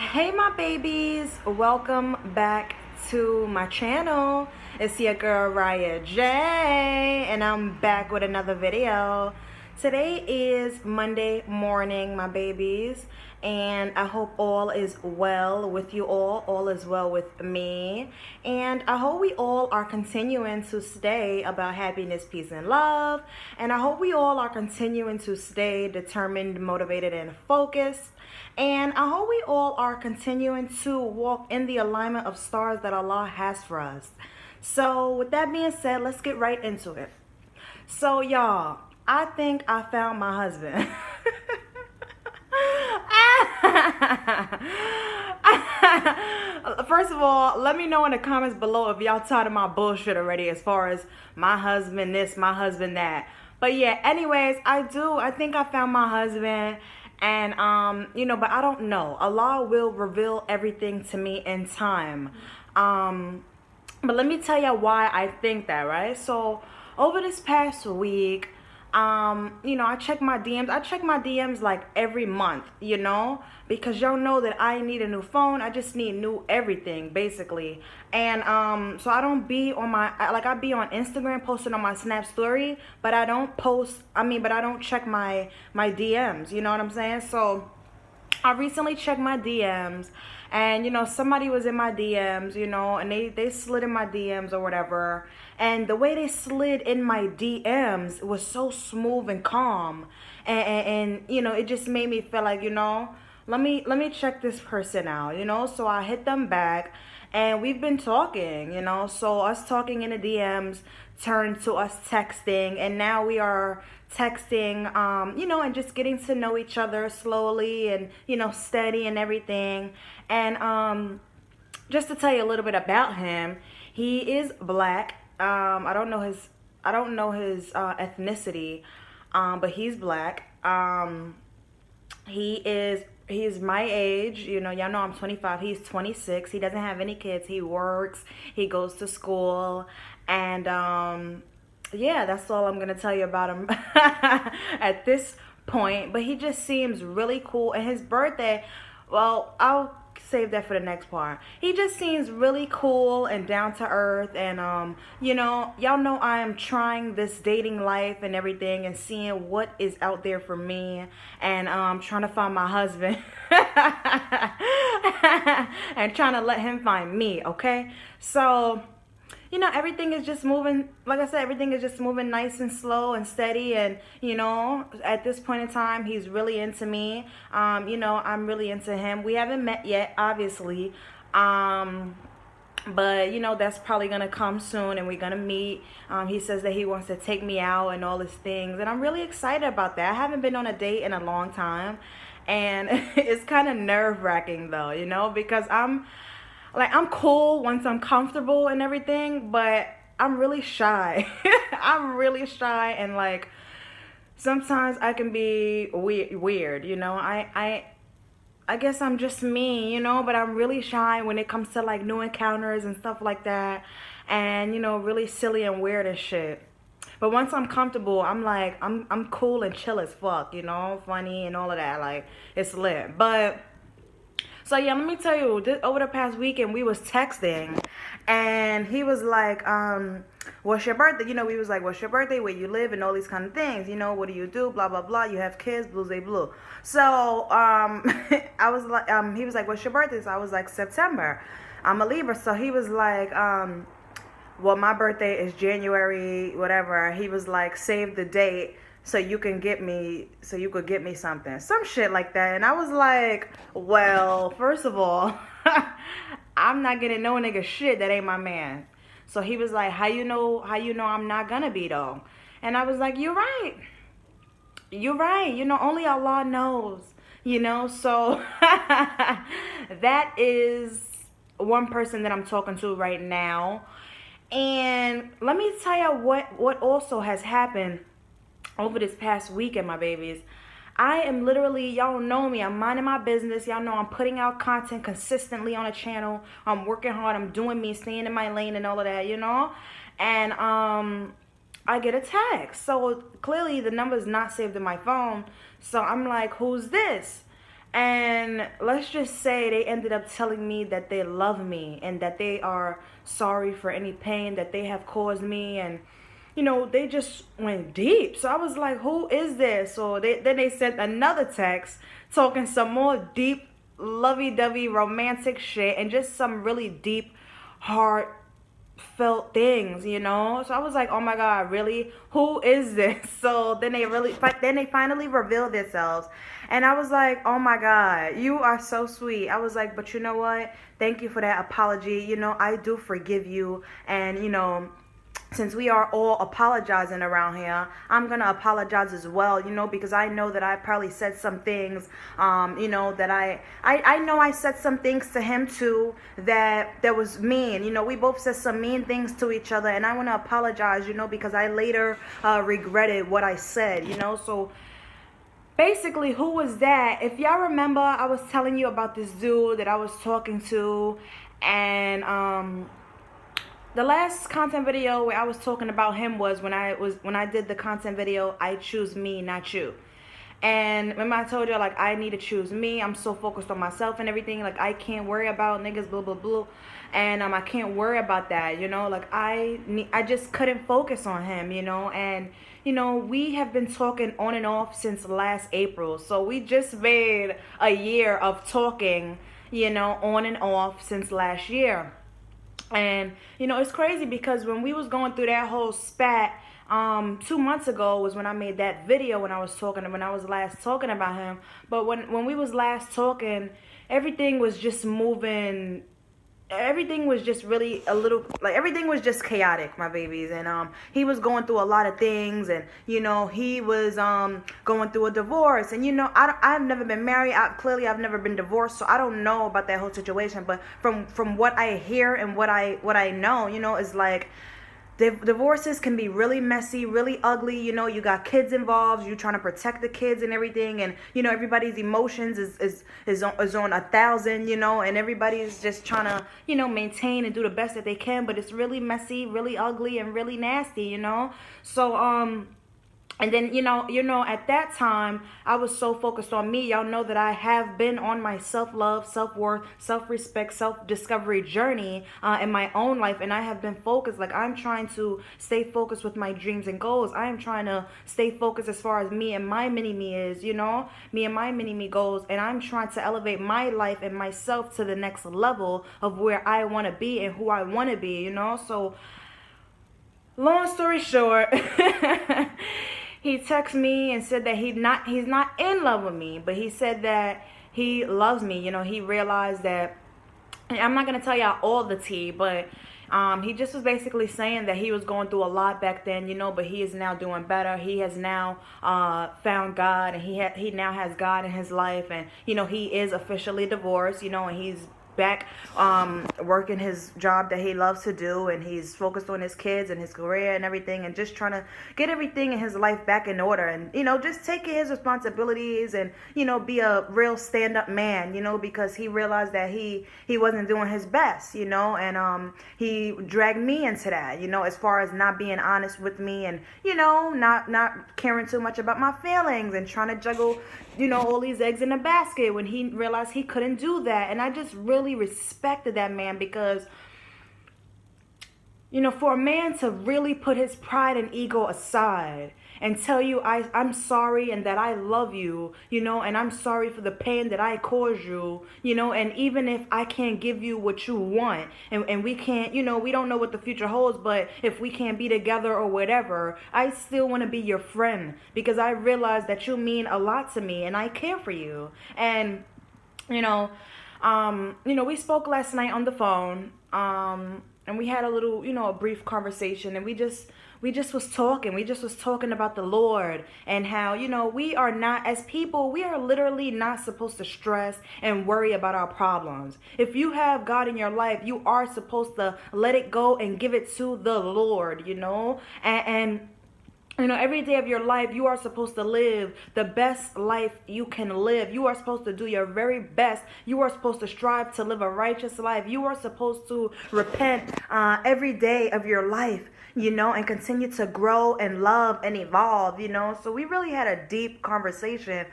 Hey my babies, welcome back to my channel. It's your girl Riahjay, and I'm back with another video. Today is Monday morning, my babies, and I hope all is well with you all is well with me, and I hope we all are continuing to stay about happiness, peace, and love, and I hope we all are continuing to stay determined, motivated, and focused. And I hope we all are continuing to walk in the alignment of stars that Allah has for us. So, with that being said, let's get right into it. So, y'all, I think I found my husband. First of all, let me know in the comments below if y'all tired of my bullshit already as far as my husband this, my husband that. But yeah, anyways, I think I found my husband. And but I don't know. Allah will reveal everything to me in time. But let me tell you why I think that, right? So over this past week, I check my DMs. I check my DMs like every month, because y'all know that I need a new phone. I just need new everything, basically. And so I don't be on I be on Instagram posting on my Snap story, but I don't but I don't check my DMs, you know what I'm saying? So I recently checked my DMs, and somebody was in my DMs, and they slid in my DMs or whatever. And the way they slid in my DMs was so smooth and calm, and it just made me feel like, let me check this person out, So I hit them back, and we've been talking, So us talking in the DMs turned to us texting, and now we are texting, and just getting to know each other slowly and, steady and everything. And just to tell you a little bit about him, he is black. I don't know his ethnicity, but he's black. He's my age, y'all know I'm 25, he's 26, he doesn't have any kids, he works, he goes to school, and yeah, that's all I'm gonna tell you about him at this point. But he just seems really cool, and his birthday, well, I'll save that for the next part. He just seems really cool and down to earth, and y'all know I am trying this dating life and everything, and seeing what is out there for me, and trying to find my husband and trying to let him find me. Okay, so everything is just moving, like I said, everything is just moving nice and slow and steady. And, at this point in time, he's really into me. I'm really into him. We haven't met yet, obviously. But, that's probably going to come soon, and we're going to meet. He says that he wants to take me out and all these things. And I'm really excited about that. I haven't been on a date in a long time. And it's kind of nerve-wracking, though, because I'm cool once I'm comfortable and everything, but I'm really shy. I'm really shy, and sometimes I can be weird, I guess I'm just me, but I'm really shy when it comes to new encounters and stuff like that, and really silly and weird and shit. But once I'm comfortable, I'm cool and chill as fuck, funny and all of that, it's lit. But so yeah, let me tell you, over the past weekend, we was texting, and he was like, what's your birthday? We was like, what's your birthday, where you live, and all these kind of things, what do you do, blah, blah, blah, you have kids, blue, they blue. So, I was like, he was like, what's your birthday? So I was like, September. I'm a Libra. So he was like, well, my birthday is January, whatever. He was like, save the date so you could get me something, some shit like that. And I was like, well, first of all, I'm not getting no nigga shit that ain't my man. So he was like, how you know I'm not gonna be, though? And I was like, you're right, only Allah knows, so that is one person that I'm talking to right now. And let me tell you what also has happened over this past weekend, my babies. I am literally, y'all know me, I'm minding my business. Y'all know I'm putting out content consistently on the channel. I'm working hard, I'm doing me, staying in my lane and all of that, And I get a text. So clearly the number is not saved in my phone. So I'm like, who's this? And let's just say they ended up telling me that they love me and that they are sorry for any pain that they have caused me. And they just went deep. So I was like, who is this? So then they sent another text talking some more deep, lovey-dovey, romantic shit and just some really deep, heartfelt things. So I was like, oh my God, really? Who is this? So then they finally revealed themselves. And I was like, oh my God, you are so sweet. I was like, but you know what? Thank you for that apology. I do forgive you. And, since we are all apologizing around here, I'm going to apologize as well, because I know that I probably said some things, that I know I said some things to him too that was mean. We both said some mean things to each other, and I want to apologize, because I later regretted what I said, so basically, who was that? If y'all remember, I was telling you about this dude that I was talking to, and the last content video where I was talking about him was when I did the content video, I choose me, not you. And remember I told you, like, I need to choose me. I'm so focused on myself and everything. Like, I can't worry about niggas, blah, blah, blah. And I can't worry about that, Like, I just couldn't focus on him, And, we have been talking on and off since last April. So we just made a year of talking, on and off since last year. And, it's crazy because when we was going through that whole spat, 2 months ago was when I made that video when I was last talking about him. But when we was last talking, everything was just moving. Everything was just really everything was just chaotic, my babies. And he was going through a lot of things, and he was going through a divorce. And I've never been married. I've never been divorced, so I don't know about that whole situation. But from what I hear and what I know, is like, divorces can be really messy, really ugly. You got kids involved. You're trying to protect the kids and everything, and everybody's emotions is on 1,000. And everybody's just trying to maintain and do the best that they can. But it's really messy, really ugly, and really nasty. So and then, at that time, I was so focused on me. Y'all know that I have been on my self-love, self-worth, self-respect, self-discovery journey in my own life. And I have been focused. Like, I'm trying to stay focused with my dreams and goals. I am trying to stay focused as far as me and my mini-me is, me and my mini-me goals. And I'm trying to elevate my life and myself to the next level of where I want to be and who I want to be, So, long story short... He texted me and said that he's not in love with me, but he said that he loves me. He realized that, and I'm not going to tell y'all all the tea, but he just was basically saying that he was going through a lot back then, but he is now doing better. He has now found God, and he now has God in his life, and, he is officially divorced, and he's back working his job that he loves to do, and he's focused on his kids and his career and everything, and just trying to get everything in his life back in order, and just take his responsibilities, and be a real stand-up man, because he realized that he wasn't doing his best, and he dragged me into that, as far as not being honest with me, and not caring too much about my feelings, and trying to juggle all these eggs in a basket, when he realized he couldn't do that. And I just really respected that man, because for a man to really put his pride and ego aside and tell you I'm sorry and that I love you, and I'm sorry for the pain that I caused you, and even if I can't give you what you want, and we can't, we don't know what the future holds, but if we can't be together or whatever, I still want to be your friend, because I realize that you mean a lot to me and I care for you. And we spoke last night on the phone, and we had a little, a brief conversation, and we just was talking. We just was talking about the Lord, and how, we are not, as people, we are literally not supposed to stress and worry about our problems. If you have God in your life, you are supposed to let it go and give it to the Lord, and every day of your life, you are supposed to live the best life you can live. You are supposed to do your very best. You are supposed to strive to live a righteous life. You are supposed to repent every day of your life, and continue to grow and love and evolve, So we really had a deep conversation.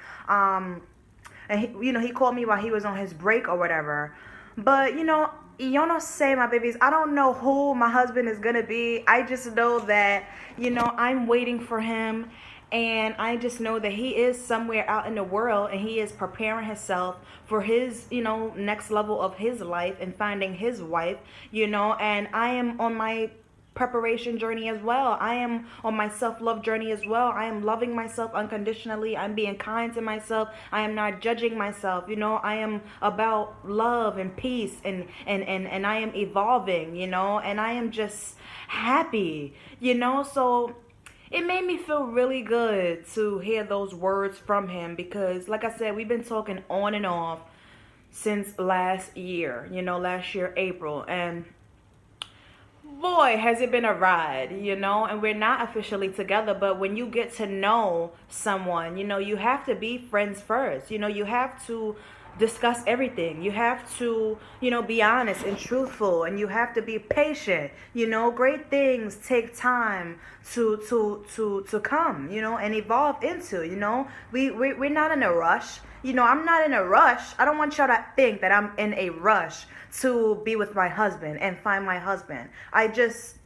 And he called me while he was on his break or whatever. But y'all know, say, my babies, I don't know who my husband is gonna be. I just know that I'm waiting for him, and I just know that he is somewhere out in the world, and he is preparing himself for his next level of his life and finding his wife. And I am on my preparation journey as well. I am on my self-love journey as well. I am loving myself unconditionally. I'm being kind to myself. I am not judging myself. I am about love and peace, and I am evolving, and I am just happy, so it made me feel really good to hear those words from him, because like I said, we've been talking on and off since last year, last year April, and boy, has it been a ride, and we're not officially together. But when you get to know someone, you have to be friends first. You have to discuss everything. You have to, be honest and truthful, and you have to be patient. Great things take time to come, and evolve into. We're not in a rush. I'm not in a rush. I don't want y'all to think that I'm in a rush to be with my husband and find my husband. I just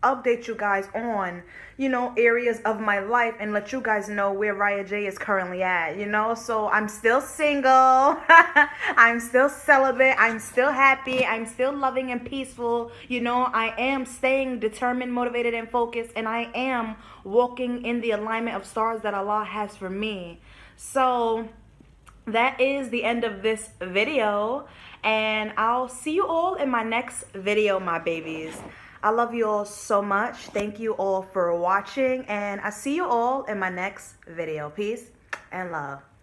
update you guys on, areas of my life, and let you guys know where Riahjay is currently at, So I'm still single. I'm still celibate. I'm still happy. I'm still loving and peaceful. I am staying determined, motivated, and focused, and I am walking in the alignment of stars that Allah has for me. So that is the end of this video, and I'll see you all in my next video, my babies. I love you all so much. Thank you all for watching, and I see you all in my next video. Peace and love.